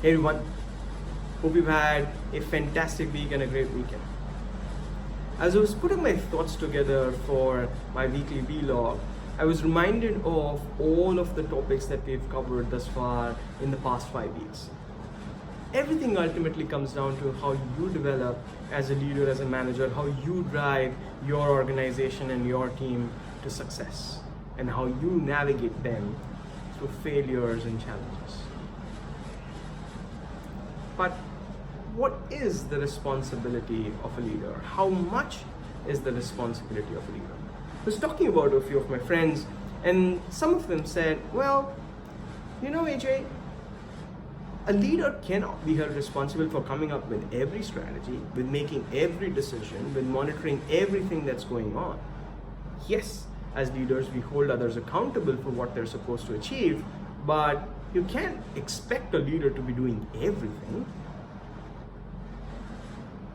Hey everyone, hope you've had a fantastic week and a great weekend. As I was putting my thoughts together for my weekly vlog, I was reminded of all of the topics that we've covered thus far in the past 5 weeks. Everything ultimately comes down to how you develop as a leader, as a manager, how you drive your organization and your team to success, and how you navigate them through failures and challenges. But what is the responsibility of a leader? How much is the responsibility of a leader? I was talking about a few of my friends, and some of them said, well, AJ, a leader cannot be held responsible for coming up with every strategy, with making every decision, with monitoring everything that's going on. Yes, as leaders, we hold others accountable for what they're supposed to achieve, but you can't expect a leader to be doing everything.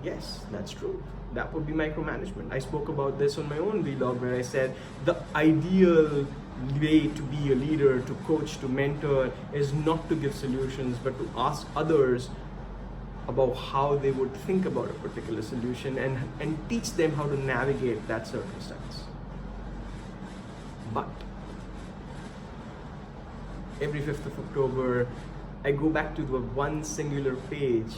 Yes, that's true. That would be micromanagement. I spoke about this on my own vlog where I said the ideal way to be a leader, to coach, to mentor is not to give solutions, but to ask others about how they would think about a particular solution and teach them how to navigate that circumstance. But every 5th of October, I go back to the one singular page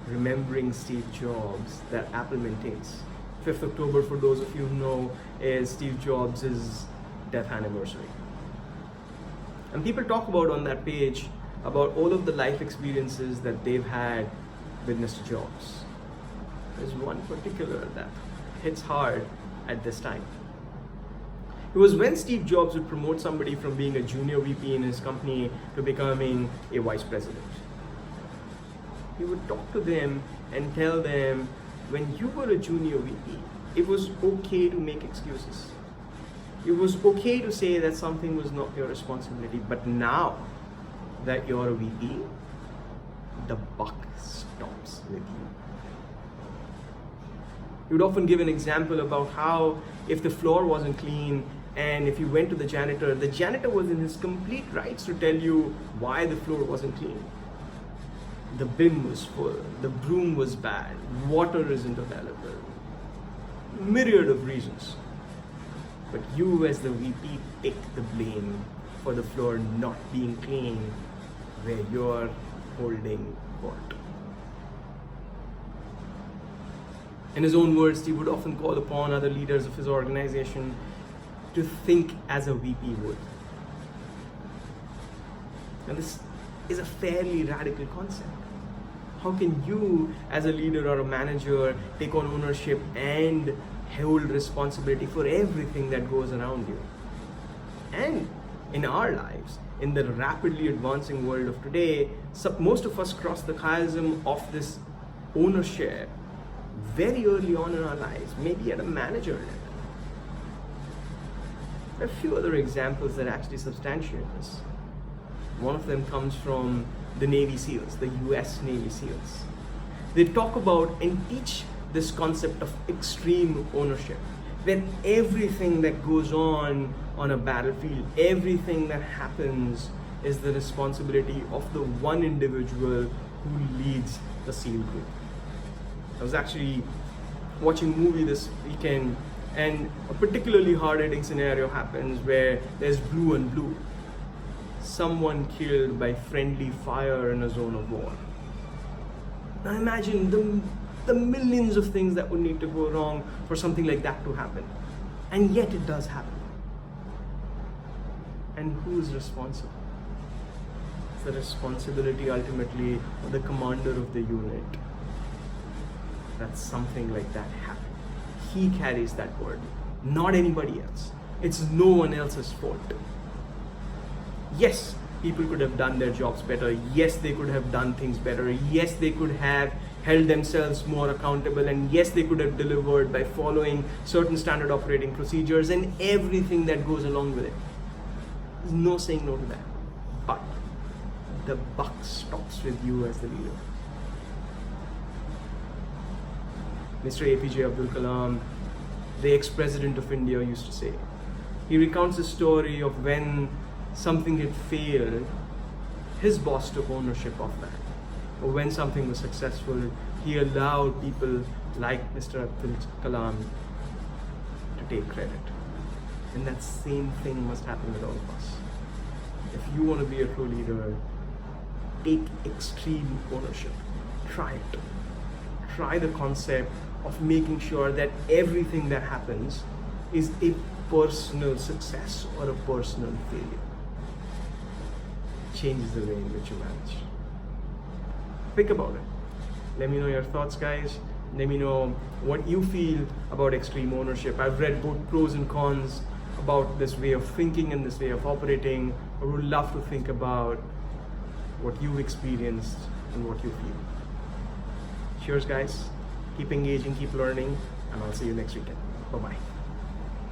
remembering Steve Jobs that Apple maintains. 5th October, for those of you who know, is Steve Jobs' death anniversary. And people talk about on that page about all of the life experiences that they've had with Mr. Jobs. There's one particular that hits hard at this time. It was when Steve Jobs would promote somebody from being a junior VP in his company to becoming a vice president. He would talk to them and tell them, when you were a junior VP, it was okay to make excuses. It was okay to say that something was not your responsibility, but now that you're a VP, the buck stops with you. He would often give an example about how if the floor wasn't clean and if you went to the janitor was in his complete rights to tell you why the floor wasn't clean. The bin was full, the broom was bad, water isn't available, myriad of reasons. But you as the VP take the blame for the floor not being clean where you're holding court. In his own words, he would often call upon other leaders of his organization to think as a VP would. And this is a fairly radical concept. How can you, as a leader or a manager, take on ownership and hold responsibility for everything that goes around you? And in our lives, in the rapidly advancing world of today, most of us cross the chasm of this ownership very early on in our lives, maybe at a manager level. There are a few other examples that actually substantiate this. One of them comes from the Navy SEALs, the US Navy SEALs. They talk about and teach this concept of extreme ownership, where everything that goes on a battlefield, everything that happens is the responsibility of the one individual who leads the SEAL group. I was actually watching a movie this weekend, and a particularly hard-hitting scenario happens where there's blue and blue. Someone killed by friendly fire in a zone of war. Now imagine the millions of things that would need to go wrong for something like that to happen. And yet it does happen. And who is responsible? It's the responsibility ultimately of the commander of the unit that something like that happened. He carries that burden, not anybody else. It's no one else's fault. Yes, people could have done their jobs better. Yes, they could have done things better. Yes, they could have held themselves more accountable. And yes, they could have delivered by following certain standard operating procedures and everything that goes along with it. There's no saying no to that. But the buck stops with you as the leader. Mr. APJ Abdul Kalam, the ex-president of India, used to say. He recounts a story of when something had failed his boss took ownership of that. Or when something was successful, he allowed people like Mr. Abdul Kalam to take credit. And that same thing must happen with all of us. If you want to be a true leader, take extreme ownership. Try it. Try the concept of making sure that everything that happens is a personal success or a personal failure. Changes the way in which you manage. Think about it. Let me know your thoughts, guys. Let me know what you feel about extreme ownership. I've read both pros and cons about this way of thinking and this way of operating. I would love to think about what you've experienced and what you feel. Cheers, guys. Keep engaging, keep learning, and I'll see you next weekend. Bye-bye.